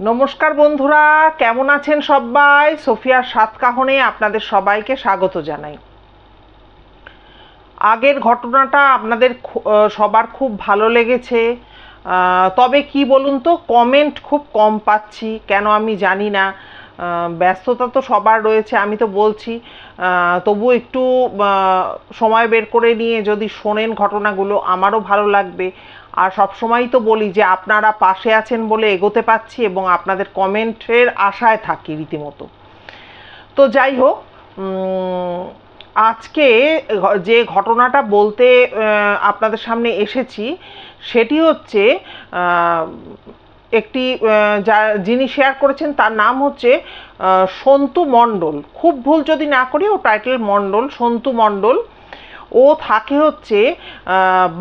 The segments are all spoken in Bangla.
নমস্কার বন্ধুরা, কেমন আছেন সবাই? সোফিয়ার সাত কাহনে আপনাদের সবাইকে স্বাগত জানাই। আগের ঘটনাটা আপনাদের সবার খুব ভালো লেগেছে, তবে কি বলুন তো, কমেন্ট খুব কম পাচ্ছি, কেন আমি জানি না। ব্যস্ততা তো সবার রয়েছে, আমি তো বলছি, তবু একটু সময় বের করে নিয়ে যদি শোনেন ঘটনাগুলো আমারও ভালো লাগবে। আর সবসময়ই তো বলি যে আপনারা পাশে আছেন বলে এগোতে পারছি এবং আপনাদের কমেন্টের আশায় থাকি রীতিমতো। তো যাই হোক, আজকে যে ঘটনাটা বলতে আপনাদের সামনে এসেছি সেটি হচ্ছে একটি যিনি শেয়ার করেছেন তার নাম হচ্ছে সন্তু মণ্ডল। খুব ভুল যদি না করি ও টাইটেল মণ্ডল, সন্তু মণ্ডল। ও থাকে হচ্ছে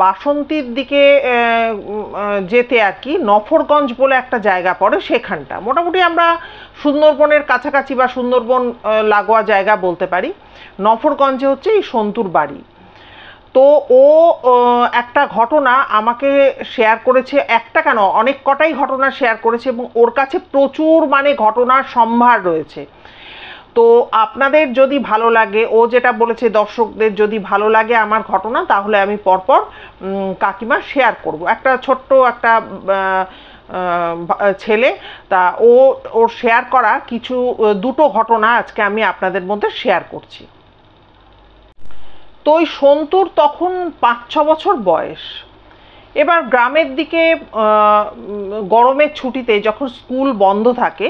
বাসন্তীর দিকে যেতে আর কি, নফরগঞ্জ বলে একটা জায়গা পড়ে, সেখানটা মোটামুটি আমরা সুন্দরবনের কাছাকাছি বা সুন্দরবন লাগোয়া জায়গা বলতে পারি। নফরগঞ্জে হচ্ছে এই সন্তুর বাড়ি। তো ও একটা ঘটনা আমাকে শেয়ার করেছে, একটা কেন অনেক কটাই ঘটনা শেয়ার করেছে এবং ওর কাছে প্রচুর ঘটনার সম্ভার রয়েছে। তো আপনাদের যদি ভালো লাগে, ও যেটা বলেছে, দর্শকদের যদি ভালো লাগে আমার ঘটনা, তাহলে আমি পরপর কাকিমা শেয়ার করব। একটা ছোট্ট একটা ছেলে, তা ওর শেয়ার করা কিছু দুটো ঘটনা আজকে আমি আপনাদের মধ্যে শেয়ার করছি। তো ওই সন্তুর তখন 5-6 বছর বয়স। এবার গ্রামের দিকে গরমের ছুটিতে যখন স্কুল বন্ধ থাকে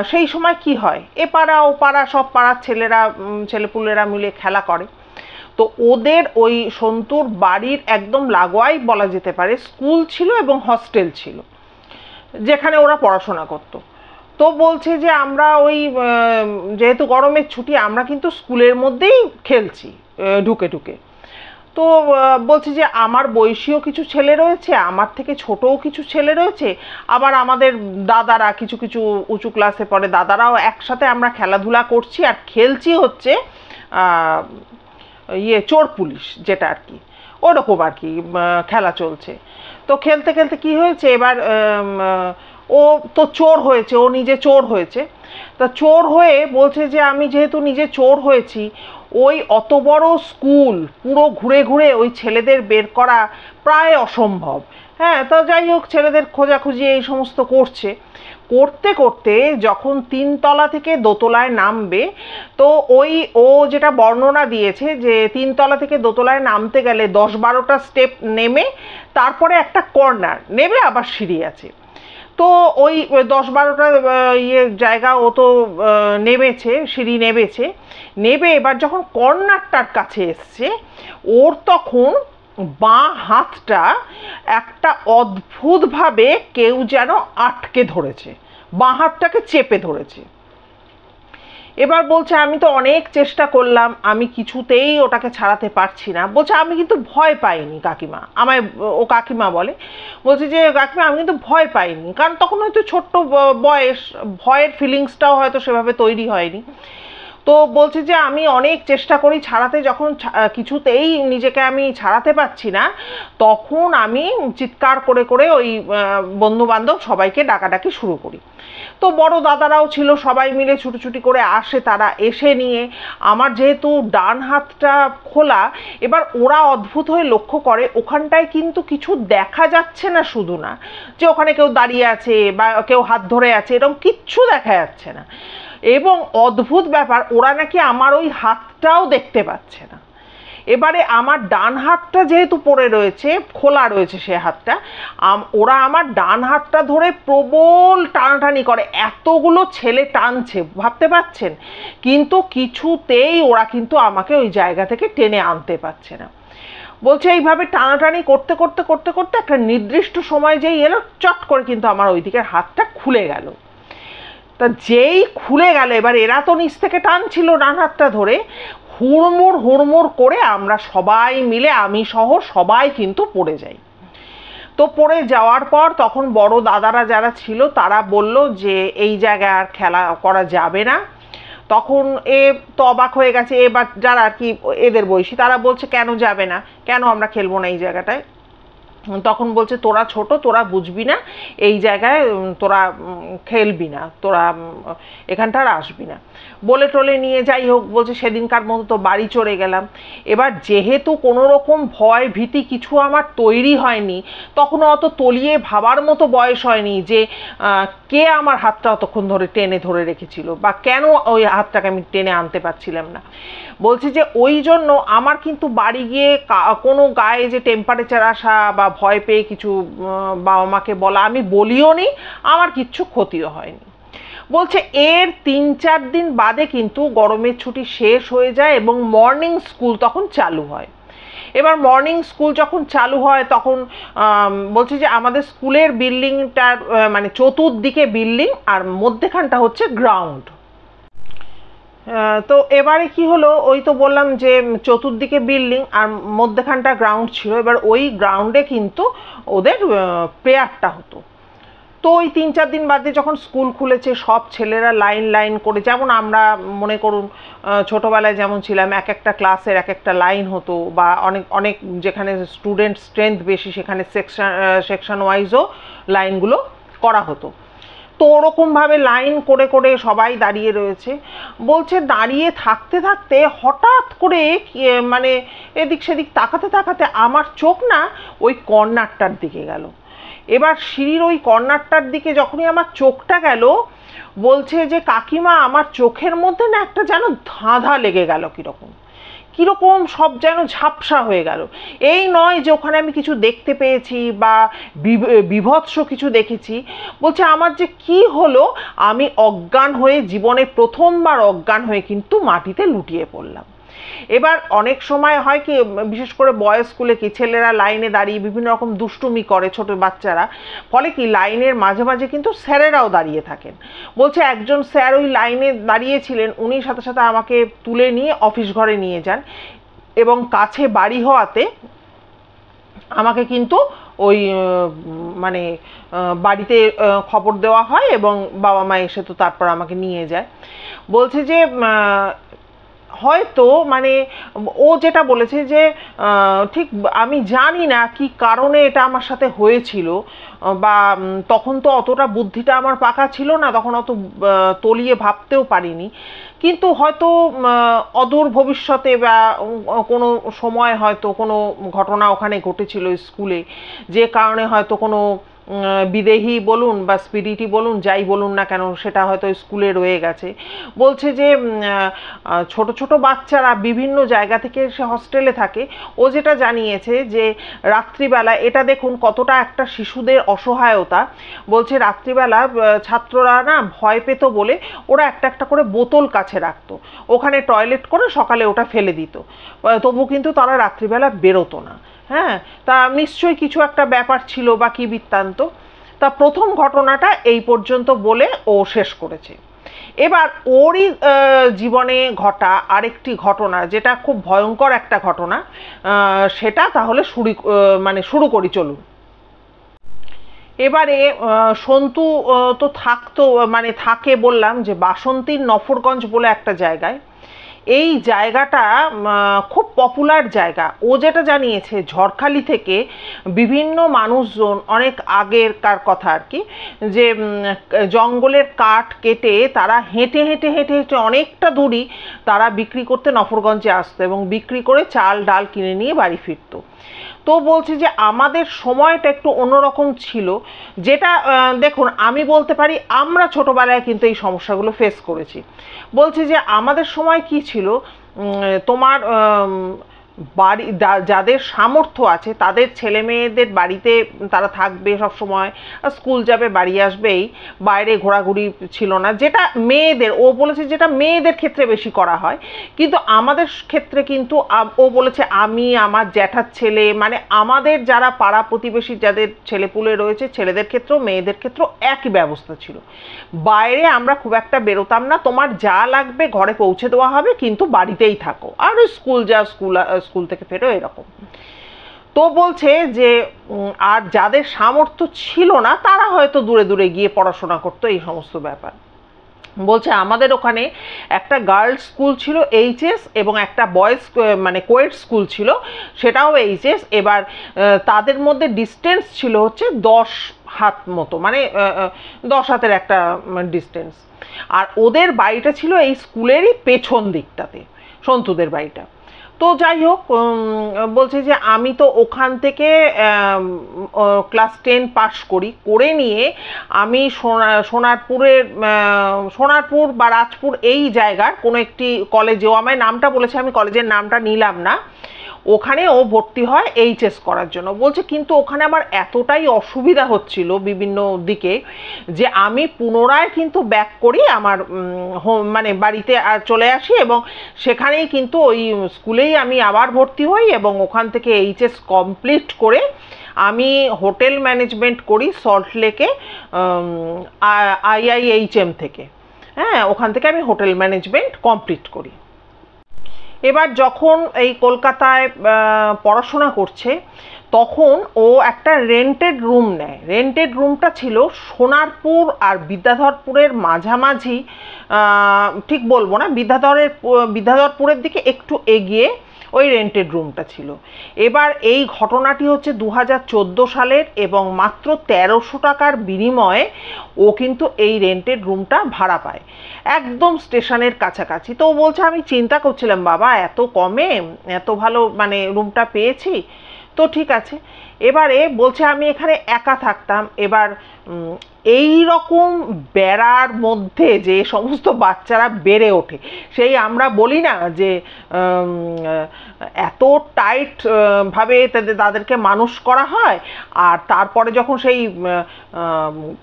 সেই সময় কি হয়, এ পাড়া ও পাড়া সব পাড়ার ছেলেপুলেরা মিলে খেলা করে। তো ওদের ওই সন্তুর বাড়ির একদম লাগোয়াই বলা যেতে পারে স্কুল ছিল এবং হস্টেল ছিল, যেখানে ওরা পড়াশোনা করতো। তো বলছে যে আমরা ওই যেহেতু গরমের ছুটি, আমরা কিন্তু স্কুলের মধ্যেই খেলছি ঢুকে ঢুকে। তো বলছি যে আমার বয়সীও কিছু ছেলে রয়েছে, আমার থেকে ছোটও কিছু ছেলে রয়েছে, আবার আমাদের দাদারা কিছু কিছু উঁচু ক্লাসে পড়ে, দাদারাও একসাথে আমরা খেলাধুলা করছি আর খেলছি হচ্ছে চোর পুলিশ, যেটা আর কি ওরকম আর কি খেলা চলছে। তো খেলতে খেলতে কি হয়েছে, এবার ও তো চোর হয়েছে, ও নিজে চোর হয়েছে। তা চোর হয়ে বলছে যে আমি যেহেতু নিজে চোর হয়েছি, ওই অত বড় স্কুল পুরো ঘুরে ঘুরে ওই ছেলেদের বের করা প্রায় অসম্ভব। হ্যাঁ, তো যাই হোক, ছেলেদের খোঁজাখুঁজি এই সমস্ত করছে। করতে করতে যখন 3 তলা থেকে দোতলায় নামবে, তো ও যেটা বর্ণনা দিয়েছে যে 3 তলা থেকে দোতলায় নামতে গেলে 10-12টা স্টেপ নেমে তারপরে একটা কর্নার নেবে, আবার সিঁড়ি আছে। তো ওই 10-12টা জায়গা ও তো নেমেছে, সিঁড়ি নেবে এবার যখন কর্নারটার কাছে এসছে, ওর তখন বাঁ হাতটা একটা অদ্ভুতভাবে কেউ যেন আটকে ধরেছে, বাঁ হাতটাকে চেপে ধরেছে। এবার বলছে আমি তো অনেক চেষ্টা করলাম, আমি কিছুতেই ওটাকে ছাড়াতে পারছি না। বলছে আমি কিন্তু ভয় পাইনি কাকিমা, আমায় ও কাকিমা বলে, বলছে যে কাকিমা আমি কিন্তু ভয় পাইনি, কারণ তখন হয়তো ছোট্ট বয়স, ভয়ের ফিলিংসটাও হয়তো সেভাবে তৈরি হয়নি। তো বলছে যে আমি অনেক চেষ্টা করি ছাড়াতে, যখন কিছুতেই নিজেকে আমি ছাড়াতে পারছি না, তখন আমি চিৎকার করে করে ওই বন্ধু বান্ধব সবাইকে ডাকাডাকি শুরু করি। তো বড় দাদারাও ছিল, সবাই মিলে ছুটোছুটি করে আসে, তারা এসে নিয়ে, আমার যেহেতু ডান হাতটা খোলা, এবার ওরা অদ্ভুত হয়ে লক্ষ্য করে ওখানটায় কিন্তু কিছু দেখা যাচ্ছে না, শুধু না যে ওখানে কেউ দাঁড়িয়ে আছে বা কেউ হাত ধরে আছে, এরকম কিচ্ছু দেখা যাচ্ছে না। এবং অদ্ভুত ব্যাপার, ওরা নাকি আমার ওই হাতটাও দেখতে পাচ্ছে না। এবারে আমার ডান হাতটা যেহেতু পড়ে রয়েছে, খোলা রয়েছে সে হাতটা, ওরা আমার ডান হাতটা ধরে প্রবল টানাটানি করে, এতগুলো ছেলে টানছে, ভাবতে পারছেন, কিন্তু কিছুতেই ওরা কিন্তু আমাকে ওই জায়গা থেকে টেনে আনতে পারছে না। বলছে এইভাবে টানাটানি করতে করতে করতে করতে একটা নির্দিষ্ট সময় যেই এলো, চট করে কিন্তু আমার ওই দিকের হাতটা খুলে গেল। তা যেই খুলে গেল, এবার এরা তো নিচ থেকে টানছিল ডান হাতটা ধরে, হুড়মুড় হুড়মুড় করে আমরা সবাই মিলে, আমি সহ সবাই কিন্তু পড়ে যাই। তো পড়ে যাওয়ার পর তখন বড় দাদারা যারা ছিল তারা বলল যে এই জায়গায় আর খেলা করা যাবে না। তখন এ তো অবাক হয়ে গেছে, এবার যারা আর কি এদের বয়সী, তারা বলছে কেন যাবে না, কেন আমরা খেলবো না এই জায়গাটায়। তখন বলছে তোরা ছোট, তোরা বুঝবি না, এই জায়গায় তোরা খেলবি না, তোরা এখানটা আর আসবি না বলে টলে নিয়ে। যাই হোক, বলছে সেদিনকার মতো তো বাড়ি চলে গেলাম। এবার যেহেতু কোনো রকম ভয় ভীতি কিছু আমার তৈরি হয়নি, তখন অত তলিয়ে ভাবার মতো বয়স হয়নি যে কে আমার হাতটা অতক্ষণ ধরে টেনে ধরে রেখেছিল বা কেন ওই হাতটাকে আমি টেনে আনতে পারছিলাম না। বলছে যে ওই জন্য আমার কিন্তু বাড়ি গিয়ে কোনো গায়ে যে টেম্পারেচার আসা বা ভয় পেয়ে কিছু বাবা মাকে বলা আমি বলিও নি, আমার কিচ্ছু ক্ষতিও হয়নি। বলছে এর 3-4 দিন বাদে কিন্তু গরমের ছুটি শেষ হয়ে যায় এবং মর্নিং স্কুল তখন চালু হয়। এবার মর্নিং স্কুল যখন চালু হয় তখন বলছে যে আমাদের স্কুলের বিল্ডিংটার মানে চতুর্দিকে বিল্ডিং আর মধ্যেখানটা হচ্ছে গ্রাউন্ড। তো এবারে কি হলো, ওই তো বললাম যে চতুর্দিকে বিল্ডিং আর মধ্যেখানটা গ্রাউন্ড ছিল। এবার ওই গ্রাউন্ডে কিন্তু ওদের প্রেয়ারটা হতো। তো ওই 3-4 দিন বাদে যখন স্কুল খুলেছে, সব ছেলেরা লাইন লাইন করে, যেমন আমরা মনে করুন ছোটোবেলায় যেমন ছিলাম, এক একটা ক্লাসের এক একটা লাইন হতো, বা অনেক অনেক যেখানে স্টুডেন্ট স্ট্রেংথ বেশি সেখানে সেকশন ওয়াইজও লাইনগুলো করা হতো। তো ওরকমভাবে লাইন করে করে সবাই দাঁড়িয়ে রয়েছে। বলছে দাঁড়িয়ে থাকতে থাকতে হঠাৎ করে মানে এদিক সেদিক তাকাতে তাকাতে আমার চোখ না ওই কর্নারটার দিকে গেল। এবার সিঁড়ির ওই কর্নারটার দিকে যখনই আমার চোখটা গেল, বলছে যে কাকিমা আমার চোখের মধ্যে না একটা যেন ধাঁধা লেগে গেল, কীরকম কীরকম সব যেন ঝাপসা হয়ে গেল। এই নয় যে ওখানে আমি কিছু দেখতে পেয়েছি বা বিভৎস কিছু দেখেছি। বলছে আমার যে কি হলো, আমি অজ্ঞান হয়ে, জীবনে প্রথমবার অজ্ঞান হয়ে কিন্তু মাটিতে লুটিয়ে পড়লাম। এবার অনেক সময় হয় কি, বিশেষ করে বয়েজ স্কুলে কি ছেলেরা লাইনে দাঁড়িয়ে বিভিন্ন রকম দুষ্টুমি করে, ছোট বাচ্চারা, ফলে কি লাইনের মাঝে মাঝে কিন্তু স্যারেরাও দাঁড়িয়ে থাকেন। বলছে একজন স্যার ওই লাইনে দাঁড়িয়েছিলেন, উনি সাথে সাথে আমাকে তুলে নিয়ে অফিস ঘরে নিয়ে যান এবং কাছে বাড়ি হওয়াতে আমাকে কিন্তু ওই মানে বাড়িতে খবর দেওয়া হয় এবং বাবা মা এসে তো তারপর আমাকে নিয়ে যায়। বলছে যে হয়তো মানে ও যেটা বলেছে যে ঠিক আমি জানি না কি কারণে এটা আমার সাথে হয়েছিল, বা তখন তো অতটা বুদ্ধিটা আমার পাকা ছিল না, তখন অত তলিয়ে ভাবতেও পারিনি, কিন্তু হয়তো অদূর ভবিষ্যতে বা কোনো সময় হয়তো কোনো ঘটনা ওখানে ঘটেছিল স্কুলে, যে কারণে হয়তো কোনো বিদেহী বলুন বা স্পিরিটই বলুন, যাই বলুন না কেন, সেটা হয়তো স্কুলে রয়ে গেছে। বলছে যে ছোট ছোট বাচ্চারা বিভিন্ন জায়গা থেকে সে হস্টেলে থাকে, ও যেটা জানিয়েছে যে রাত্রিবেলা, এটা দেখুন কতটা একটা শিশুদের অসহায়তা। বলছে রাত্রিবেলা ছাত্ররা না ভয় পেত বলে ওরা একটা একটা করে বোতল কাছে রাখতো, ওখানে টয়লেট করে সকালে ওটা ফেলে দিত, তবু কিন্তু তারা রাত্রিবেলা বেরোতো না। হ্যাঁ, তা নিশ্চয়ই কিছু একটা ব্যাপার ছিল বা কি বৃত্তান্ত। তা প্রথম ঘটনাটা এই পর্যন্ত বলে ও শেষ করেছে। এবার ওরই জীবনে ঘটা আরেকটি ঘটনা, যেটা খুব ভয়ঙ্কর একটা ঘটনা, সেটা তাহলে শুরু করি চলুন। এবারে সন্তু তো থাকতো, মানে থাকে বললাম যে বাসন্তীর নফরগঞ্জ বলে একটা জায়গায়। এই জায়গাটা খুব পপুলার জায়গা। ও যেটা জানিয়েছে, ঝড়খালি থেকে বিভিন্ন মানুষজন অনেক আগেরকার কথা আর কি, যে জঙ্গলের কাঠ কেটে তারা হেঁটে হেঁটে হেঁটে হেঁটে অনেকটা দূরই তারা বিক্রি করতে নফরগঞ্জে আসতো এবং বিক্রি করে চাল ডাল কিনে নিয়ে বাড়ি ফিরতো। তো বলছে যে আমাদের সময়টা একটু অন্যরকম ছিল, যেটা দেখুন আমি বলতে পারি আমরা ছোটোবেলায় কিন্তু এই সমস্যাগুলো ফেস করেছি। বলছে যে আমাদের সময় কি ছিল, তোমার বাড়ি যাদের সামর্থ্য আছে তাদের ছেলে মেয়েদের বাড়িতে তারা থাকবে সব সময়, স্কুল যাবে বাড়ি আসবেই, বাইরে ঘোরাঘুরি ছিল না, যেটা মেয়েদের, ও বলেছে যেটা মেয়েদের ক্ষেত্রে বেশি করা হয়। কিন্তু আমাদের ক্ষেত্রে কিন্তু ও বলেছে আমি, আমার জ্যাঠার ছেলে, মানে আমাদের যারা পাড়া প্রতিবেশী যাদের ছেলেপুলে রয়েছে, ছেলেদের ক্ষেত্রেও মেয়েদের ক্ষেত্রেও একই ব্যবস্থা ছিল। বাইরে আমরা খুব একটা বেরোতাম না, তোমার যা লাগবে ঘরে পৌঁছে দেওয়া হবে, কিন্তু বাড়িতেই থাকো, আর স্কুল যা স্কুল থেকে ফেরো, এরকম। তো বলছে যে আর যাদের সামর্থ্য ছিল না তারা হয়তো দূরে দূরে গিয়ে পড়াশোনা করতো, এই সমস্ত ব্যাপার। বলছে আমাদের ওখানে একটা গার্লস স্কুল ছিল এইচএস, এবং একটা বয়েজ মানে কোয়েড স্কুল ছিল সেটাও এইচএস। এবার তাদের মধ্যে ডিস্টেন্স ছিল হচ্ছে 10 হাত মতো, মানে 10 হাতের একটা ডিস্টেন্স। আর ওদের বাড়িটা ছিল এই স্কুলেরই পেছন দিকটাতে, সন্তুদের বাড়িটা। তো যাই হোক, বলছে যে আমি তো ওখান থেকে ক্লাস 10 পাস করে নিয়ে আমি সোনারপুর বা রাজপুর এই জায়গার কোনো একটি কলেজেও, আমায় নামটা বলেছে, আমি কলেজের নামটা নিলাম না, ওখানে ও ভর্তি হয় এইচএস করার জন্য। বলছে কিন্তু ওখানে আমার এতটাই অসুবিধা হচ্ছিল বিভিন্ন দিকে যে আমি পুনরায় কিন্তু ব্যাক করি আমার মানে বাড়িতে চলে আসি, এবং সেখানেই কিন্তু ওই স্কুলেই আমি আবার ভর্তি হই, এবং ওখান থেকে এইচএস কমপ্লিট করে আমি হোটেল ম্যানেজমেন্ট করি সল্টলেকে IIHM থেকে। হ্যাঁ, ওখান থেকে আমি হোটেল ম্যানেজমেন্ট কমপ্লিট করি। এবার যখন এই কলকাতায় পড়াশোনা করছে তখন ও একটা রেন্টেড রুম নেয়। রেন্টেড রুমটা ছিল সোনারপুর আর বিদ্যাধরপুরের মাঝামাঝি, ঠিক বলবো না, বিদ্যাধরপুরের দিকে একটু এগিয়ে ওই রেন্টেড রুমটা ছিল। এবার এই ঘটনাটি হচ্ছে 2014 সালের, এবং মাত্র 1300 টাকার বিনিময়ে ও কিন্তু এই রেন্টেড রুমটা ভাড়া পায়, একদম স্টেশনের কাছাকাছি। তো ও বলছে আমি চিন্তা করছিলাম বাবা এত কমে এত ভালো মানে রুমটা পেয়েছি, তো ঠিক আছে। এবারে বলছে আমি এখানে একা থাকতাম। এবার এই রকম বেড়ার মধ্যে যে সমস্ত বাচ্চারা বেড়ে ওঠে, সেই আমরা বলি না যে এত টাইট ভাবে তাদেরকে মানুষ করা হয়, আর তারপরে যখন সেই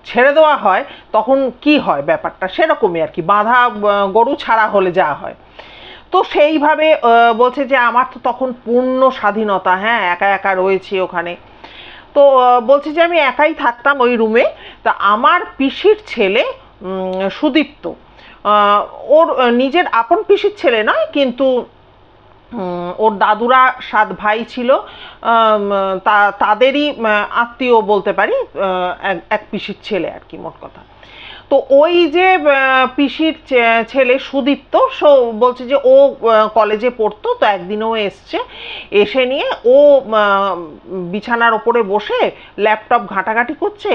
ছেড়ে দেওয়া হয় তখন কি হয় ব্যাপারটা, সেরকমই আর কি, বাঁধা গরু ছাড়া হলে যা হয়। তো সেইভাবে বলছে যে আমার তো তখন পূর্ণ স্বাধীনতা, হ্যাঁ একা একা রয়েছি ওখানে। তো বলছে যে আমি একাই থাকতাম ওই রুমে। তা আমার পিসির ছেলে সুদীপ্ত, ওর নিজের আপন পিসির ছেলে নয়, কিন্তু ওর দাদুরা 7 ভাই ছিল, তাদেরই আত্মীয় বলতে পারি, এক পিসির ছেলে আর কি মোট কথা। তো ওই যে পিসির ছেলে সুদীপ্ত, বলছে যে ও কলেজে পড়তো, তো একদিন ও এসে নিয়ে ও বিছানার ওপরে বসে ল্যাপটপ ঘাঁটাঘাঁটি করছে,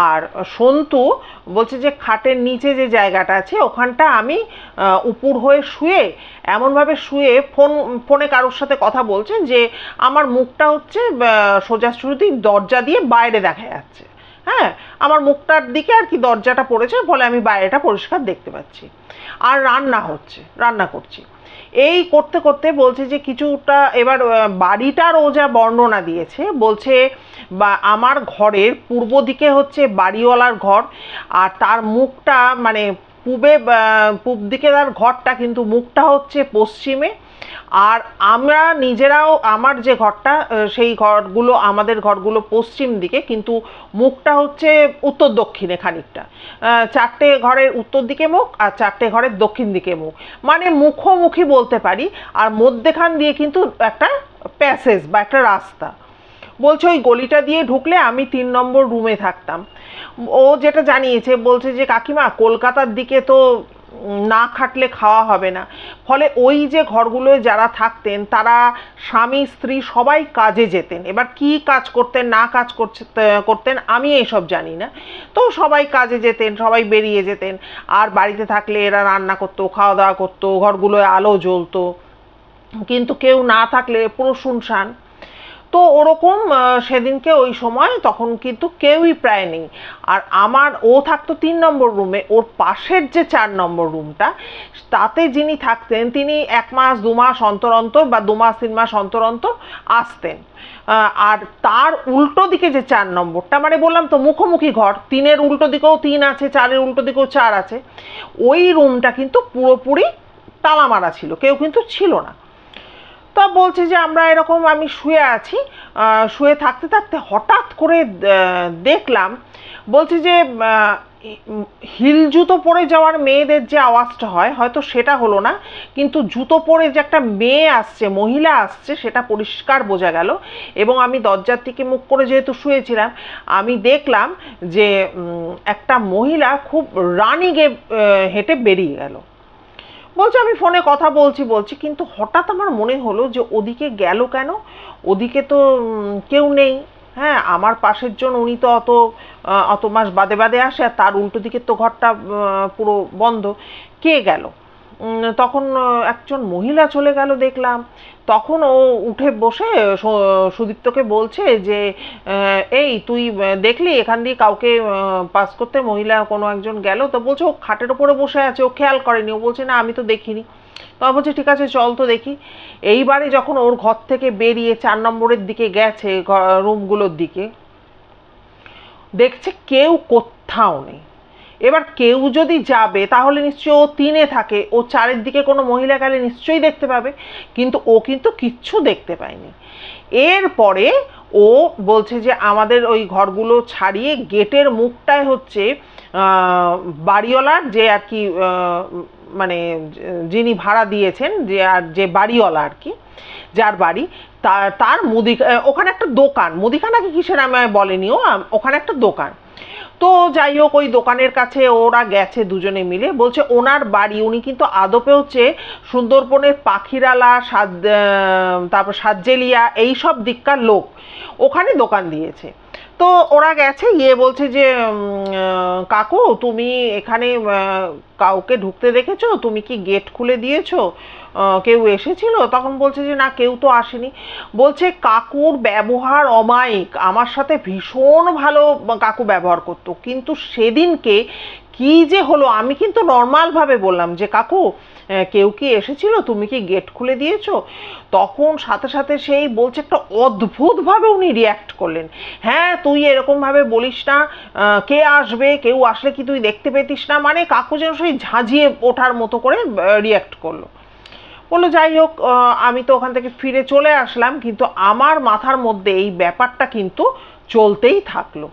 আর সন্তু বলছে যে খাটের নিচে যে জায়গাটা আছে ওখানটা আমি উপুর হয়ে শুয়ে, এমনভাবে শুয়ে ফোনে কারোর সাথে কথা বলছে যে আমার মুখটা হচ্ছে সোজাসুজি দরজা দিয়ে বাইরে দেখা যাচ্ছে। হ্যাঁ, আমার মুখটার দিকে আর কি দরজাটা পড়েছে, ফলে আমি বাইরেটা পরিষ্কার দেখতে পাচ্ছি। আর রান্না করছি। এই করতে করতে বলছে যে কিছুটা, এবার বাড়িটার ও যা বর্ণনা দিয়েছে, বলছে বা আমার ঘরের পূর্ব দিকে হচ্ছে বাড়িওয়ালার ঘর, আর তার মুখটা মানে পূব দিকে তার ঘরটা, কিন্তু মুখটা হচ্ছে পশ্চিমে। আর আমরা নিজেরাও, আমার যে ঘরটা সেই ঘরগুলো, আমাদের ঘরগুলো পশ্চিম দিকে, কিন্তু মুখটা হচ্ছে উত্তর দক্ষিণে খানিকটা। 4টে ঘরের উত্তর দিকে মুখ আর 4টে ঘরের দক্ষিণ দিকে মুখ, মানে মুখোমুখি বলতে পারি। আর মধ্যেখান দিয়ে কিন্তু একটা প্যাসেজ বা একটা রাস্তা। বলছে ওই গলিটা দিয়ে ঢুকলে আমি 3 নম্বর রুমে থাকতাম। ও যেটা জানিয়েছে, বলছে যে কাকিমা কলকাতার দিকে তো না খাটলে খাওয়া হবে না, ফলে ওই যে ঘরগুলোয় যারা থাকতেন তারা স্বামী স্ত্রী সবাই কাজে যেতেন। এবার কি কাজ করতেন না কাজ করতেন আমি এইসব জানি না, তো সবাই কাজে যেতেন, সবাই বেরিয়ে যেতেন। আর বাড়িতে থাকলে এরা রান্না করতো, খাওয়া দাওয়া করতো, ঘরগুলোয় আলো জ্বলতো, কিন্তু কেউ না থাকলে পুরো শুনশান। তো ওরকম সেদিনকে ওই সময় তখন কিন্তু কেউই প্রায় নেই। আর ও থাকতো 3 নম্বর রুমে, ওর পাশের যে 4 নম্বর রুমটা, তাতে যিনি থাকতেন তিনি 1 মাস 2 মাস অন্তর অন্তর বা 2 মাস 3 মাস অন্তর অন্তর আসতেন। আর তার উল্টো দিকে যে 4 নম্বরটা, মানে বললাম তো মুখোমুখি ঘর, 3-এর উল্টো দিকেও 3 আছে, 4-এর উল্টো দিকেও 4 আছে, ওই রুমটা কিন্তু পুরোপুরি তালা মারা ছিল, কেউ কিন্তু ছিল না। তা বলছে যে আমি শুয়ে আছি, শুয়ে থাকতে থাকতে হঠাৎ করে দেখলাম, বলছি যে হিল জুতো পরে যাওয়ার মেয়েদের যে আওয়াজটা হয় হয়তো সেটা হলো না, কিন্তু জুতো পরে যে একটা মেয়ে আসছে, মহিলা আসছে, সেটা পরিষ্কার বোঝা গেল। এবং আমি দরজার দিকে মুখ করে যেহেতু শুয়েছিলাম, আমি দেখলাম যে একটা মহিলা খুব রানিংয়ে হেঁটে বেরিয়ে গেল। বলছে আমি ফোনে কথা বলছি কিন্তু হঠাৎ আমার মনে হলো যে ওদিকে গেল কেন, ওদিকে তো কেউ নেই। হ্যাঁ, আমার পাশের জন উনি তো অত মাস বাদে বাদে আসে, আর তার উল্টো দিকের তো ঘরটা পুরো বন্ধ। কে গেল? তখন একজন মহিলা চলে গেল দেখলাম। তখন ও উঠে বসে সুদীপ্তকে বলছে যে এই তুই দেখলি এখান দিয়ে কাউকে পাস করতে, মহিলা কোনো একজন গেল? তো বলছে ও খাটের ওপরে বসে আছে, ও খেয়াল করেনি। ও বলছে না আমি তো দেখিনি। তো বলছে ঠিক আছে চল তো দেখি। এইবারে যখন ওর ঘর থেকে বেরিয়ে 4 নম্বরের দিকে গেছে, রুমগুলোর দিকে, দেখছে কেউ কোথাও নেই। এবার কেউ যদি যাবে তাহলে নিশ্চয়ই ও 3-এ থাকে, ও 4-এর দিকে কোনো মহিলা গেলে নিশ্চয়ই দেখতে পাবে, কিন্তু ও কিন্তু কিচ্ছু দেখতে পায়নি। এরপরে ও বলছে যে আমাদের ওই ঘরগুলো ছাড়িয়ে গেটের মুখটায় হচ্ছে বাড়িওয়ালার যে আর কি, মানে যিনি ভাড়া দিয়েছেন, যে বাড়িওয়ালা আর কি, যার বাড়ি, তার ওখানে একটা দোকান, মুদিখানা কি কিসের আমায় বলেনি ও, ওখানে একটা দোকান। তো যাই হোক, ওই দোকানের কাছে ওরা গেছে দুজনে মিলে। বলছে ওনার বাড়ি, উনি কিন্তু আদপে হচ্ছে সুন্দরবনের পাখিরালা, তারপর সাতজেলিয়া এইসব দিককার লোক, ওখানে দোকান দিয়েছে। তো ওরা গেছে, গিয়ে বলছে যে কাকু তুমি এখানে কাউকে ঢুকতে দেখেছো? তুমি কি গেট খুলে দিয়েছো? কেউ এসেছিল? তখন বলছে যে না, কেউ তো আসেনি। বলছে কাকুর ব্যবহার অমায়িক, আমার সাথে ভীষণ ভালো কাকু ব্যবহার করতো, কিন্তু সেদিনকে কি যে হলো, আমি কিন্তু নর্মালভাবে বললাম যে কাকু কেউ কি এসেছিল, তুমি কি গেট খুলে দিয়েছো? তখন সাথে সাথে সেই বলছে একটা অদ্ভুতভাবে উনি রিয়্যাক্ট করলেন। হ্যাঁ তুই এরকমভাবে বলিস না, কে আসবে, কেউ আসলে কি তুই দেখতে পেতিস না? মানে কাকু যেন সেই ঝাঁঝিয়ে ওঠার মতো করে রিয়্যাক্ট করলো। বললো যাই হোক, আমি তো ওখান থেকে ফিরে চলে আসলাম, কিন্তু আমার মাথার মধ্যে এই ব্যাপারটা কিন্তু চলতেই থাকলো।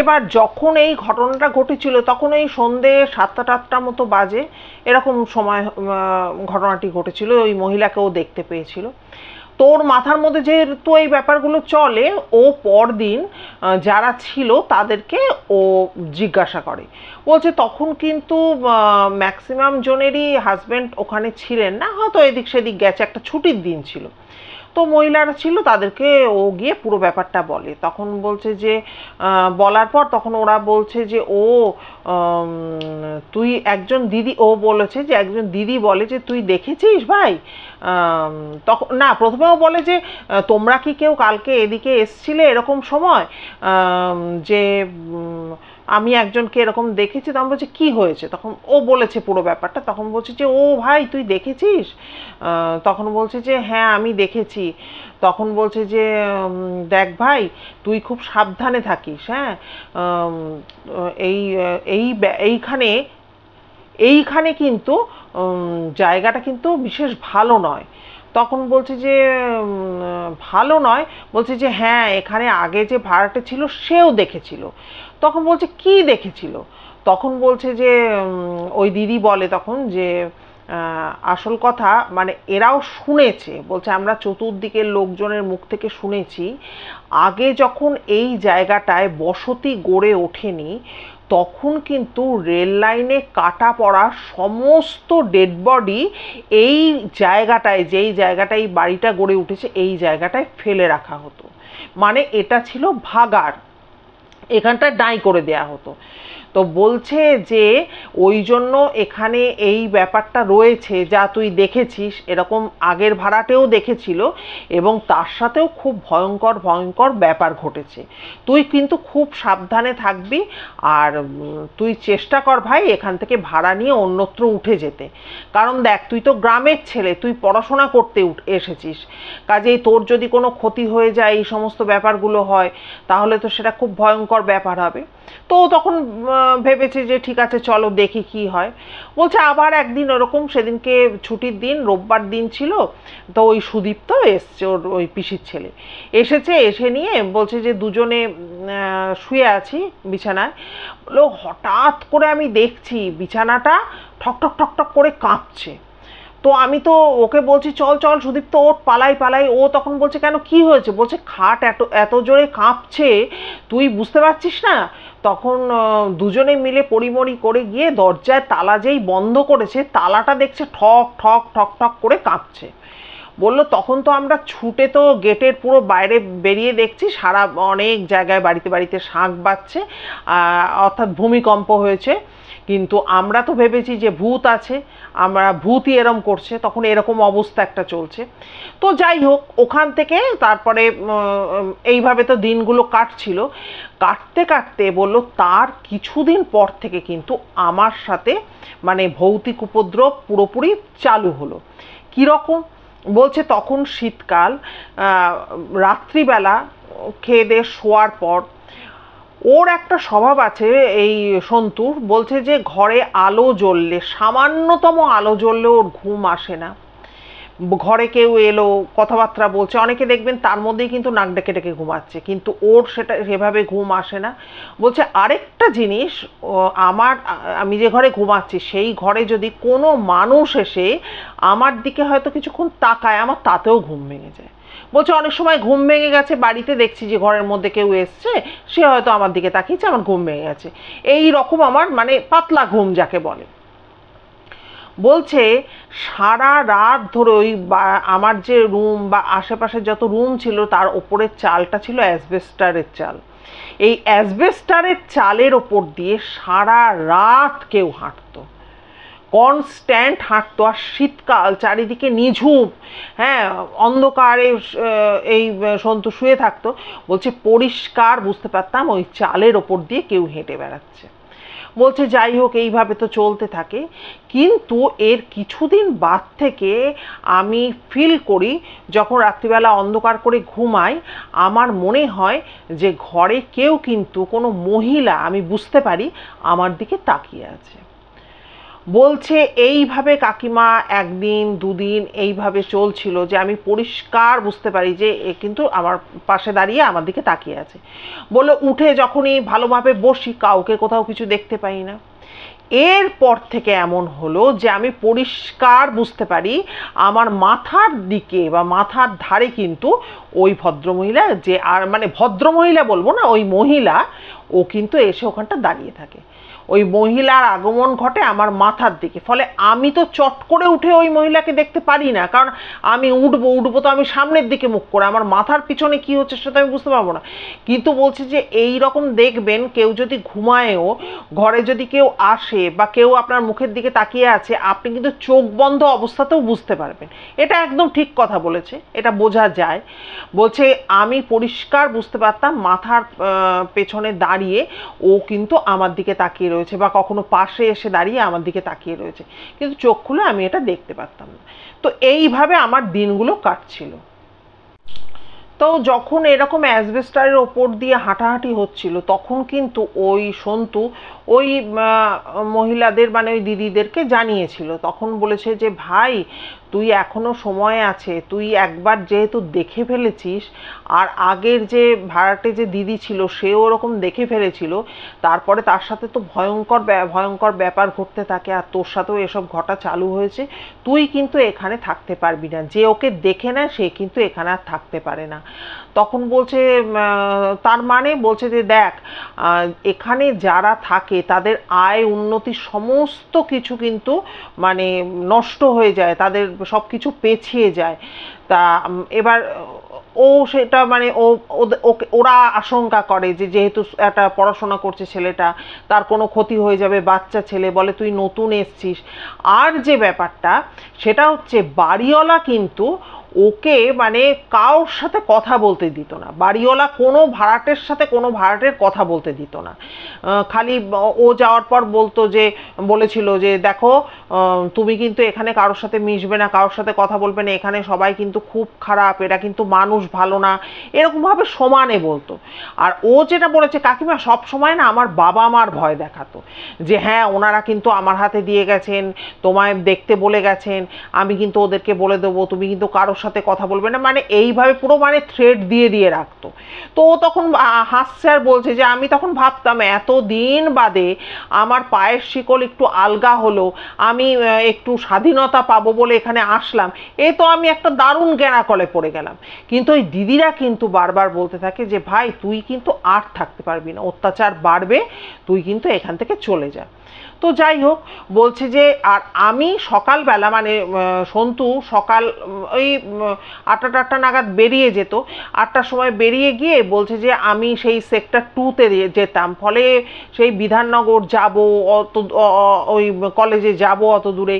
এবার যখন এই ঘটনাটা ঘটেছিল তখন এই সন্ধে 7টা-8টার মতো বাজে, এরকম সময় ঘটনাটি ঘটেছিল। ওই মহিলাকেও দেখতে পেয়েছিল। তোর মাথার মধ্যে যেহেতু এই ব্যাপারগুলো চলে, ও পরদিন যারা ছিল তাদেরকে ও জিজ্ঞাসা করে। বলছে তখন কিন্তু ম্যাক্সিমাম জনেরই হাজব্যান্ড ওখানে ছিলেন না, হয়তো এদিক সেদিক গেছে, একটা ছুটির দিন ছিল। তো মহিলারা ছিল, তাদেরকে ও গিয়ে পুরো ব্যাপারটা বলে। তখন বলছে যে বলার পর তখন ওরা বলছে যে ও তুই একজন দিদি, ও বলেছে যে একজন দিদি বলে যে তুই দেখেছিস ভাই? তখন না, প্রথমে ও বলে যে তোমরা কি কেউ কালকে এদিকে এসছিলে এরকম সময়, যে আমি একজনকে এরকম দেখেছি। তখন বলছে কি হয়েছে? তখন ও বলেছে পুরো ব্যাপারটা। তখন বলছে যে ও ভাই তুই দেখেছিস? তখন বলছে যে হ্যাঁ আমি দেখেছি। তখন বলছে যে দেখ ভাই, তুই খুব সাবধানে থাকিস। হ্যাঁ, এই এই এইখানে এইখানে কিন্তু জায়গাটা কিন্তু বিশেষ ভালো নয়। তখন বলছে যে ভালো নয়? বলছে যে হ্যাঁ, এখানে আগে যে ভাড়াটে ছিল সেও দেখেছিল। তখন বলছে কি দেখেছিল? তখন বলছে যে ওই দিদি বলে তখন যে আসল কথা, মানে এরাও শুনেছে, বলছে আমরা চতুর্দিকের লোকজনের মুখ থেকে শুনেছি, আগে যখন এই জায়গাটায় বসতি গড়ে ওঠেনি তখন কিন্তু রেল লাইনে কাটা পড়া সমস্ত ডেড বডি এই জায়গাটায়, যেই জায়গাটায় এই বাড়িটা গড়ে উঠেছে এই জায়গাটায় ফেলে রাখা হতো। মানে এটা ছিল ভাগাড়, এখানটা ডাই করে দেয়া হতো। তো বলছে যে ওই জন্য এখানে এই ব্যাপারটা রয়েছে, যা তুই দেখেছিস এরকম আগের ভাড়াটেও দেখেছিল, এবং তার সাথেও খুব ভয়ঙ্কর ভয়ঙ্কর ব্যাপার ঘটেছে। তুই কিন্তু খুব সাবধানে থাকবি, আর তুই চেষ্টা কর ভাই এখান থেকে ভাড়া নিয়ে অন্যত্র উঠে যেতে। কারণ দেখ, তুই তো গ্রামের ছেলে, তুই পড়াশোনা করতে এসেছিস, কাজেই তোর যদি কোনো ক্ষতি হয়ে যায়, এই সমস্ত ব্যাপারগুলো হয়, তাহলে তো সেটা খুব ভয়ঙ্কর ব্যাপার হবে। তো তখন ভেবেছে যে ঠিক আছে চলো দেখি কি হয়। বলছে আবার একদিন ওরকম, সেদিনকে ছুটির দিন, রোববার দিন ছিল, তো ওই সুদীপ্ত এসছে, ওর ওই পিসির ছেলে এসেছে, এসে নিয়ে বলছে যে দুজনে শুয়ে আছি বিছানায়, বললো হঠাৎ করে আমি দেখছি বিছানাটা ঠক ঠক ঠক ঠক করে কাঁপছে। তো আমি তো ওকে বলছি চল চল সুদীপ্ত ওঠ, পালাই পালাই। ও তখন বলছে কেন, কি হয়েছে? বলছে খাট এত এত জোরে কাঁপছে, তুই বুঝতে পারছিস না? তখন দুজনে মিলে পরিমরি করে গিয়ে দরজায় তালা যেই বন্ধ করেছে, তালাটা দেখছে ঠক ঠক ঠক ঠক করে কাঁপছে। বললো তখন তো আমরা ছুটে তো গেটের পুরো বাইরে বেরিয়ে দেখছি সারা অনেক জায়গায় বাড়িতে বাড়িতে শাঁখ বাজছে, অর্থাৎ ভূমিকম্প হয়েছে। কিন্তু আমরা তো ভেবেছি যে ভূত আছে, আমরা ভূতই এরম করছে, তখন এরকম অবস্থা একটা চলছে। তো যাই হোক, ওখান থেকে তারপরে এইভাবে তো দিনগুলো কাটছিল। কাটতে কাটতে বললো তার কিছুদিন পর থেকে কিন্তু আমার সাথে মানে ভৌতিক উপদ্রব পুরোপুরি চালু হলো। কীরকম? বলছে তখন শীতকাল, রাত্রিবেলা খেয়ে দিয়ে শোয়ার পর ওর একটা স্বভাব আছে এই সন্তুর, বলছে যে ঘরে আলো জ্বললে, সামান্যতম আলো জ্বললে ওর ঘুম আসে না। ঘরে কেউ এলো, কথাবার্তা বলছে, অনেকে দেখবেন তার মধ্যেই কিন্তু নাক ডেকে ডেকে ঘুমাচ্ছে, কিন্তু ওর সেটা সেভাবে ঘুম আসে না। বলছে আরেকটা জিনিস, আমি যে ঘরে ঘুমাচ্ছি সেই ঘরে যদি কোনো মানুষ এসে আমার দিকে হয়তো কিছুক্ষণ তাকায়, আমার তাতেও ঘুম ভেঙে যায়। বলছে অনেক সময় ঘুম ভেঙে গেছে, বাড়িতে দেখছি যে ঘরের মধ্যে কেউ এসছে, সে হয়তো আমার দিকে তাকিয়েছে, আমার ঘুম ভেঙে গেছে। এই রকম আমার মানে পাতলা ঘুম যাকে বলে। বলছে সারা রাত ধরে ওই আমার যে রুম বা আশেপাশে যত রুম ছিল তার ওপরের চালটা ছিল অ্যাসবেস্টারের চাল, এই অ্যাসবেস্টারের চালের ওপর দিয়ে সারা রাত কেউ হাঁটতো, কনস্ট্যান্ট হাঁটতো। আর শীতকাল, চারিদিকে নিঝুম, হ্যাঁ অন্ধকারে এই সন্তু শুয়ে থাকতো। বলছে পরিষ্কার বুঝতে পারতাম ওই চালের ওপর দিয়ে কেউ হেঁটে বেড়াচ্ছে। বলছে যাই হোক এইভাবে তো চলতে থাকে, কিন্তু এর কিছুদিন বাদ থেকে আমি ফিল করি যখন রাত্রিবেলা অন্ধকার করে ঘুমাই, আমার মনে হয় যে ঘরে কেউ কিন্তু কোনো মহিলা, আমি বুঝতে পারি আমার দিকে তাকিয়ে আছে। বলছে এইভাবে কাকিমা একদিন দুদিন এইভাবে চলছিল যে আমি পরিষ্কার বুঝতে পারি যে এ কিন্তু আমার পাশে দাঁড়িয়ে আমার দিকে তাকিয়ে আছে। বলে উঠে যখনই ভালোভাবে বসি কাউকে কোথাও কিছু দেখতে পাই না। এরপর থেকে এমন হলো যে আমি পরিষ্কার বুঝতে পারি আমার মাথার দিকে বা মাথার ধারে কিন্তু ওই ভদ্রমহিলা, যে আর মানে ভদ্রমহিলা বলবো না, ওই মহিলা, ও কিন্তু এসে ওখানটা দাঁড়িয়ে থাকে। ওই মহিলার আগমন ঘটে আমার মাথার দিকে, ফলে আমি তো চট করে উঠে ওই মহিলাকে দেখতে পারি না, কারণ আমি উঠবো তো আমি সামনের দিকে মুখ করে, আমার মাথার পিছনে কি হচ্ছে সেটা আমি বুঝতে পারবো না। কিন্তু বলছে যে এই রকম দেখবেন কেউ যদি ঘুমায়ও, ঘরে যদি কেউ আসে বা কেউ আপনার মুখের দিকে তাকিয়ে আছে, আপনি কিন্তু চোখ বন্ধ অবস্থাতেও বুঝতে পারবেন। এটা একদম ঠিক কথা বলেছে, এটা বোঝা যায়। বলছে আমি পরিষ্কার বুঝতে পারতাম মাথার পেছনে দাঁড়িয়ে ও কিন্তু আমার দিকে তাকিয়ে রয়েছে, বা কখনো পাশে এসে দাঁড়িয়ে আমার দিকে তাকিয়ে রয়েছে, কিন্তু চোখ খুলে আমি এটা দেখতে পারতাম না। তো এইভাবে আমার দিনগুলো কাটছিল। তো যখন এরকম অ্যাসবেস্টারের ওপর দিয়ে হাঁটাহাঁটি হচ্ছিল, তখন কিন্তু ওই সন্তু ওই মহিলাদের মানে ওই দিদিদেরকে জানিয়েছিল। তখন বলেছে যে ভাই তুই এখনো সময় আছে, তুই একবার যেহেতু দেখে ফেলেছিস, আর আগের যে ভাড়াটে যে দিদি ছিল সেও ওরকম দেখে ফেলেছিল, তারপরে তার সাথে তো ভয়ঙ্কর ভয়ঙ্কর ব্যাপার ঘটতে থাকে, আর তোর সাথেও এসব ঘটা চালু হয়েছে, তুই কিন্তু এখানে থাকতে পারবি না, যে ওকে দেখে নেয় সে কিন্তু এখানে আর থাকতে পারে না। তখন বলছে তার মানে, বলছে যে দেখ এখানে যারা থাকে তাদের আয় উন্নতি সমস্ত কিছু কিন্তু মানে নষ্ট হয়ে যায়, তাদের সব কিছু পেছিয়ে যায়। তা এবার ও সেটা মানে ওরা আশঙ্কা করে যে যেহেতু একটা পড়াশোনা করছে ছেলেটা, তার কোনো ক্ষতি হয়ে যাবে, বাচ্চা ছেলে, বলে তুই নতুন এসছিস। আর যে ব্যাপারটা সেটা হচ্ছে বাড়িওয়ালা কিন্তু ওকে মানে কারোর সাথে কথা বলতে দিত না, বাড়িওয়ালা কোনো ভাড়াটের সাথে কোনো ভাড়াটের কথা বলতে দিত না। খালি ও যাওয়ার পর বলেছিল যে দেখো তুমি কিন্তু এখানে কারোর সাথে মিশবে না, কারোর সাথে কথা বলবে না, এখানে সবাই কিন্তু খুব খারাপ, এরা কিন্তু মানুষ ভালো না, এরকমভাবে সমানে বলতো। আর ও যেটা বলেছে কাকিমা সব সময় না আমার বাবা মার ভয় দেখাতো, যে হ্যাঁ ওনারা কিন্তু আমার হাতে দিয়ে গেছেন, তোমায় দেখতে বলে গেছেন, আমি কিন্তু ওদেরকে বলে দেবো, তুমি কিন্তু কারোর সাথে কথা বলবে না, মানে এইভাবে পুরো মানে থ্রেট দিয়ে দিয়ে রাখতো। তো ও তখন হাসছে আর বলছে যে আমি তখন ভাবতাম এত দিন বাদে আমার পায়ের শিকল একটু আলগা হলো, আমি একটু স্বাধীনতা পাবো বলে এখানে আসলাম, এই তো আমি একটা দারুণ জ্ঞানাকলে পড়ে গেলাম। কিন্তু ওই দিদিরা কিন্তু বারবার বলতে থাকে যে ভাই তুই কিন্তু আর থাকতে পারবি না, অত্যাচার বাড়বে, তুই কিন্তু এখান থেকে চলে যা। তো যাই হোক, বলছে যে আর আমি সকালবেলা মানে সন্তু সকাল ওই 8টা নাগাদ বেরিয়ে যেত, 8টার সময় বেরিয়ে গিয়ে বলছে যে আমি সেই সেক্টর 2-তে যেতাম, ফলে সেই বিধাননগর যাব, অত ওই কলেজে যাব অত দূরে,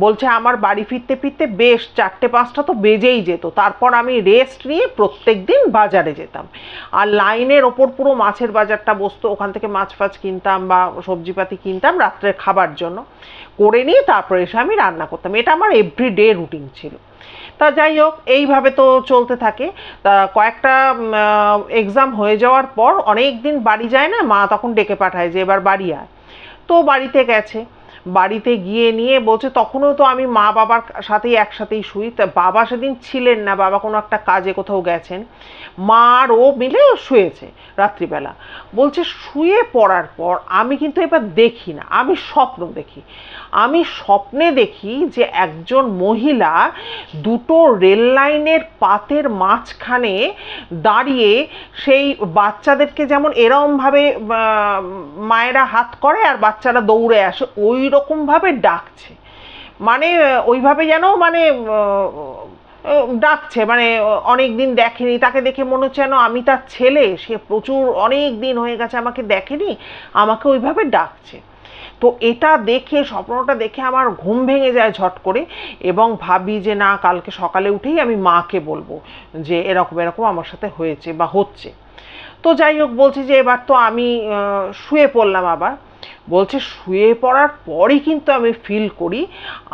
বলছে আমার বাড়ি ফিরতে ফিরতে বেশ 4টে-5টা তো বেজেই যেত, তারপর আমি রেস্ট নিয়ে প্রত্যেক দিন বাজারে যেতাম, আর লাইনের ওপর পুরো মাছের বাজারটা বসতো, ওখান থেকে মাছ ফাছ কিনতাম বা সবজিপাতি কিনতাম রাত্রে খাবার জন্য, করে নিয়ে তারপরে এসে আমি রান্না করতাম, এটা আমার এভরিডে রুটিন ছিল। তা যাই হোক এইভাবে তো চলতে থাকে। তা কয়েকটা এক্সাম হয়ে যাওয়ার পর অনেক দিন বাড়ি যায় না, মা তখন ডেকে পাঠায় যে এবার বাড়ি আয়। তো বাড়িতে গেছে, বাড়িতে গিয়ে নিয়ে বলছে তখনও তো আমি মা বাবার সাথেই একসাথেই শুই, তা বাবা সেদিন ছিলেন না, বাবা কোনো একটা কাজে কোথাও গেছেন, মা আর ও মিলে শুয়েছে রাত্রিবেলা। বলছে শুয়ে পড়ার পর আমি কিন্তু এবার দেখি না, আমি স্বপ্ন দেখি, আমি স্বপ্নে দেখি যে একজন মহিলা দুটো রেল লাইনের পাতের মাঝখানে দাঁড়িয়ে সেই বাচ্চাদেরকে যেমন এরমভাবে মায়েরা হাত করে আর বাচ্চারা দৌড়ে আসে ওই রকমভাবে ডাকছে, মানে ওইভাবে যেন মানে ডাকছে, মানে অনেক দিন দেখেনি তাকে, দেখে মনে হচ্ছে যেন আমি তার ছেলে, সে প্রচুর অনেক দিন হয়ে গেছে আমাকে দেখেনি, আমাকে ওইভাবে ডাকছে। তো এটা দেখে স্বপ্নটা দেখে আমার ঘুম ভেঙে যায় ঝট করে, এবং ভাবি যে না কালকে সকালে উঠেই আমি মাকে বলবো যে এরকম এরকম আমার সাথে হয়েছে বা হচ্ছে। তো যাই হোক, বলছি যে এবার তো আমি শুয়ে পড়লাম আবার। বলছে শুয়ে পড়ার পরই কিন্তু আমি ফিল করি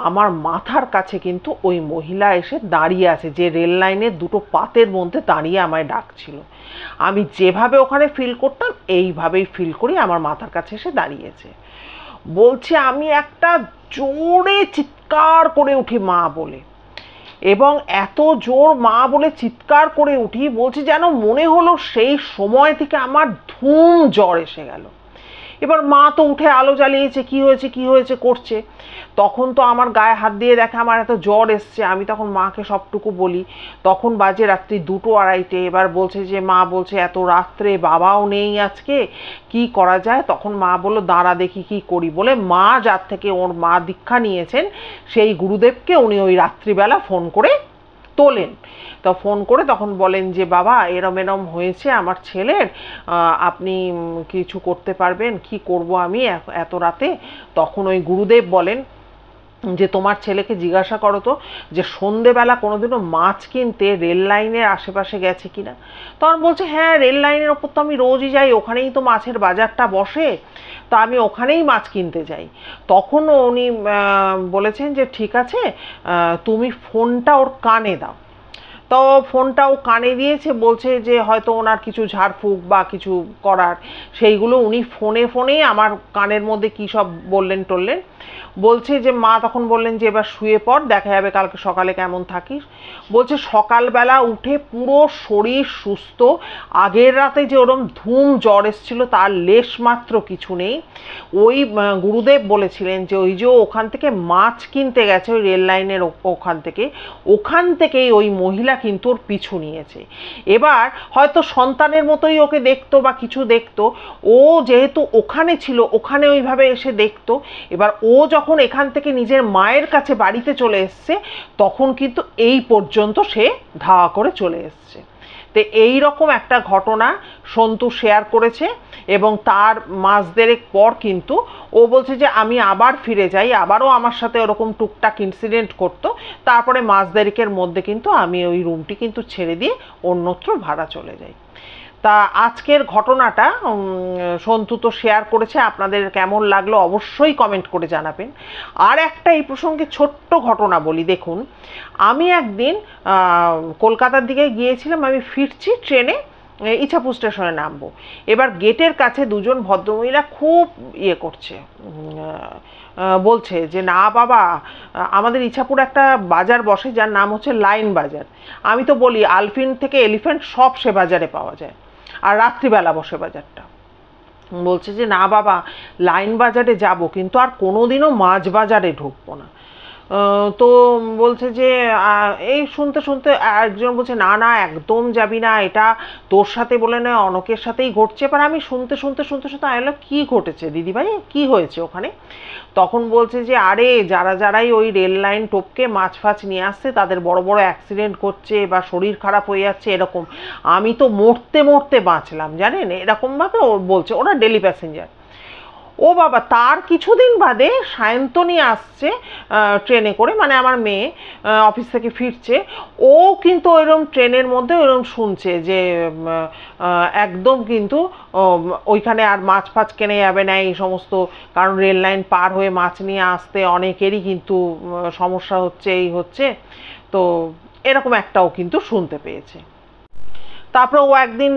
আমার মাথার কাছে কিন্তু ওই মহিলা এসে দাঁড়িয়ে আছে, যে রেল লাইনের দুটো পাতের মধ্যে দাঁড়িয়ে আমায় ডাকছিল। আমি যেভাবে ওখানে ফিল করতাম এইভাবেই ফিল করি আমার মাথার কাছে এসে দাঁড়িয়েছে। বলছে আমি একটা জোরে চিৎকার করে উঠি মা বলে, এবং এত জোর মা বলে চিৎকার করে উঠি, বলছি যেন মনে হলো সেই সময় থেকে আমার ধুম জ্বর এসে গেল। এবার মা তো উঠে আলো জ্বালিয়েছে, কি হয়েছে কি হয়েছে করছে, তখন তো আমার গায়ে হাত দিয়ে দেখে আমার এত জ্বর এসছে, আমি তখন মাকে সবটুকু বলি, তখন বাজে রাত্রি 2-2:30। এবার বলছে যে মা বলছে এত রাত্রে বাবাও নেই আজকে, কি করা যায়, তখন মা বললো দাঁড়া দেখি কি করি, বলে মা যার থেকে ওর মা দীক্ষা নিয়েছেন সেই গুরুদেবকে উনি ওই রাত্রিবেলা ফোন করে তোলেন। তো ফোন করে তখন বলেন যে বাবা এরম এরম হয়েছে আমার ছেলের, আপনি কিছু করতে পারবেন, কি করব আমি এত রাতে। তখন ওই গুরুদেব বলেন যে তোমার ছেলেকে জিজ্ঞাসা করো তো যে সন্ধেবেলা কোনোদিনও মাছ কিনতে রেল লাইনের আশেপাশে গেছে কিনা। তখন বলছে হ্যাঁ রেল লাইনের ওপর তো আমি রোজই যাই, ওখানেই তো মাছের বাজারটা বসে, তো আমি ওখানেই মাছ কিনতে যাই। তখন উনি বলেছেন যে ঠিক আছে তুমি ফোনটা ওর কানে দাও। তো ফোনটাও কানে দিয়েছে, বলছে যে হয়তো ওনার কিছু ঝাড়ফুঁক বা কিছু করার, সেইগুলো উনি ফোনে ফোনেই আমার কানের মধ্যে কী সব বললেন টললেন। বলছে যে মা তখন বললেন যে এবার শুয়ে পড়, দেখা যাবে কালকে সকালে কেমন থাকিস। বলছে সকালবেলা উঠে পুরো শরীর সুস্থ, আগের রাতে যে ওরম ধুম জ্বর এসেছিল তার লেশ মাত্র কিছু নেই। ওই গুরুদেব বলেছিলেন যে ওই যে ওখান থেকে মাছ কিনতে গেছে ওই রেল লাইনের ওখান থেকেই ওই মহিলা কিন্তু ওর পিছু নিয়েছে। এবার হয়তো সন্তানের মতোই ওকে দেখতো বা কিছু দেখতো, ও যেহেতু ওখানে ছিল ওখানে ওইভাবে এসে দেখতো। এবার ও যখন এখান থেকে নিজের মায়ের কাছে বাড়িতে চলে এসছে তখন কিন্তু এই পর্যন্ত সে ধাওয়া করে চলে এসছে। তো এইরকম একটা ঘটনা সন্তু শেয়ার করেছে, এবং তার মাস দেড়েক পর কিন্তু ও বলছে যে আমি আবার ফিরে যাই, আবারও আমার সাথে ওরকম টুকটাক ইনসিডেন্ট করতো, তারপরে মাস দেড়েকের মধ্যে কিন্তু আমি ওই রুমটি কিন্তু ছেড়ে দিয়ে অন্যত্র ভাড়া চলে যাই। তা আজকের ঘটনাটা সন্তু তো শেয়ার করেছে, আপনাদের কেমন লাগলো অবশ্যই কমেন্ট করে জানাবেন। আর একটা এই প্রসঙ্গে ছোট্ট ঘটনা বলি, দেখুন আমি একদিন কলকাতার দিকে গিয়েছিলাম, আমি ফিরছি ট্রেনে, ইছাপুর স্টেশনে নামবো। এবার গেটের কাছে দুজন ভদ্রমহিলা খুব ইয়ে করছে, বলছে যে না বাবা, আমাদের ইছাপুর একটা বাজার বসে যার নাম হচ্ছে লাইন বাজার। আমি তো বলি আলফিন থেকে এলিফ্যান্ট সব সে বাজারে পাওয়া যায়, আর রাত্রিবেলা বসে বাজারটা। বলছে যে না বাবা, লাইন বাজারে যাব কিন্তু আর কোনোদিনও মাছ বাজারে ঢুকবো না। তো বলছে যে এই শুনতে শুনতে একজন বলছে না না একদম যাবি না, এটা তোর সাথে বলে নয় অনেকের সাথেই ঘটছে। এবার আমি শুনতে শুনতে শুনতে শুনতে আমি বললাম কী ঘটেছে দিদিভাই, কী হয়েছে ওখানে? তখন বলছে যে আরে যারাই ওই রেল লাইন টপকে মাছ ফাছ নিয়ে আসছে তাদের বড় বড় অ্যাক্সিডেন্ট করছে বা শরীর খারাপ হয়ে যাচ্ছে এরকম। আমি তো মরতে মরতে বাঁচলাম জানেন, এরকমভাবে ও বলছে, ওরা ডেলি প্যাসেঞ্জার। ও বাবা, তার কিছুদিন বাদে সায়ন্তনী আসছে ট্রেনে করে, মানে আমার মেয়ে অফিস থেকে ফিরছে, ও কিন্তু ওইরকম ট্রেনের মধ্যে ওইরকম শুনছে যে একদম কিন্তু ওইখানে আর মাছ ফাছ কেনে যাবে না এই সমস্ত, কারণ রেল লাইন পার হয়ে মাছ নিয়ে আসতে অনেকেরই কিন্তু সমস্যা হচ্ছে, এই হচ্ছে। তো এরকম একটাও কিন্তু শুনতে পেয়েছে। তারপরে ও একদিন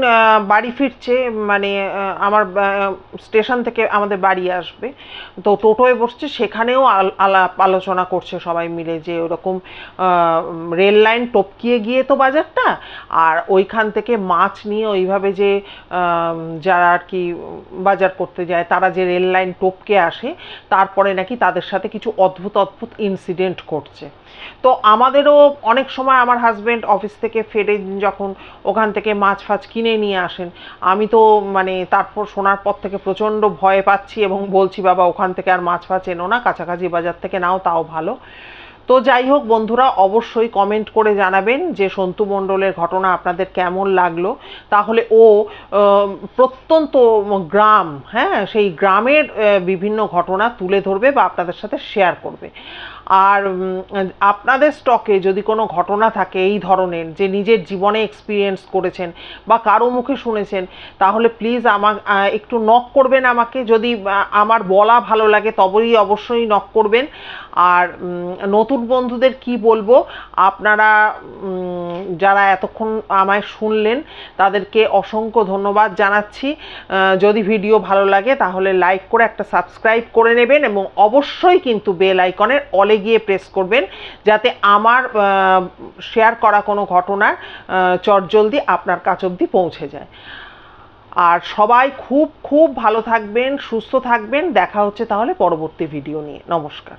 বাড়ি ফিরছে, মানে আমার স্টেশন থেকে আমাদের বাড়ি আসবে, তো টোটোয় বসছে, সেখানেও আলাপ আলোচনা করছে সবাই মিলে যে ওরকম রেল লাইন টপকিয়ে গিয়ে তো বাজারটা, আর ওইখান থেকে মাছ নিয়ে ওইভাবে যে যারা আর কি বাজার করতে যায় তারা যে রেল লাইন টপকে আসে, তারপরে নাকি তাদের সাথে কিছু অদ্ভুত অদ্ভুত ইনসিডেন্ট ঘটছে। তো আমাদেরও অনেক সময় আমার হাজব্যান্ড অফিস থেকে ফেরে যখন ওখান থেকে মাছ ফাছ কিনে নিয়ে আসেন, আমি তো মানে তারপর শোনার পর থেকে প্রচণ্ড ভয় পাচ্ছি এবং বলছি বাবা ওখান থেকে আর মাছ ফাছ এনো না, কাছাকাছি বাজার থেকে নাও তাও ভালো। তো যাই হোক বন্ধুরা, অবশ্যই কমেন্ট করে জানাবেন যে সন্তু মণ্ডলের ঘটনা আপনাদের কেমন লাগলো। তাহলে ও প্রত্যন্ত গ্রাম, হ্যাঁ সেই গ্রামের বিভিন্ন ঘটনা তুলে ধরবে বা আপনাদের সাথে শেয়ার করবে। আর আপনাদের স্টকে যদি কোনো ঘটনা থাকে এই ধরনের যে নিজের জীবনে এক্সপিরিয়েন্স করেছেন বা কারো মুখে শুনেছেন, তাহলে প্লিজ একটু নক করবেন আমাকে, যদি আমার বলা ভালো লাগে তবেই অবশ্যই নক করবেন। আর নতুন বন্ধুদের কি বলবো, আপনারা যারা এতক্ষণ আমায় শুনলেন তাদেরকে অসংখ্য ধন্যবাদ জানাচ্ছি। যদি ভিডিও ভালো লাগে তাহলে লাইক করে একটা সাবস্ক্রাইব করে নেবেন এবং অবশ্যই কিন্তু বেল আইকনের অলে গিয়ে প্রেস করবেন, যাতে আমার শেয়ার করা কোনো ঘটনার চটজলদি আপনার কাছ অবধি পৌঁছে যায়। আর সবাই খুব খুব ভালো থাকবেন, সুস্থ থাকবেন। দেখা হচ্ছে তাহলে পরবর্তী ভিডিও নিয়ে। নমস্কার।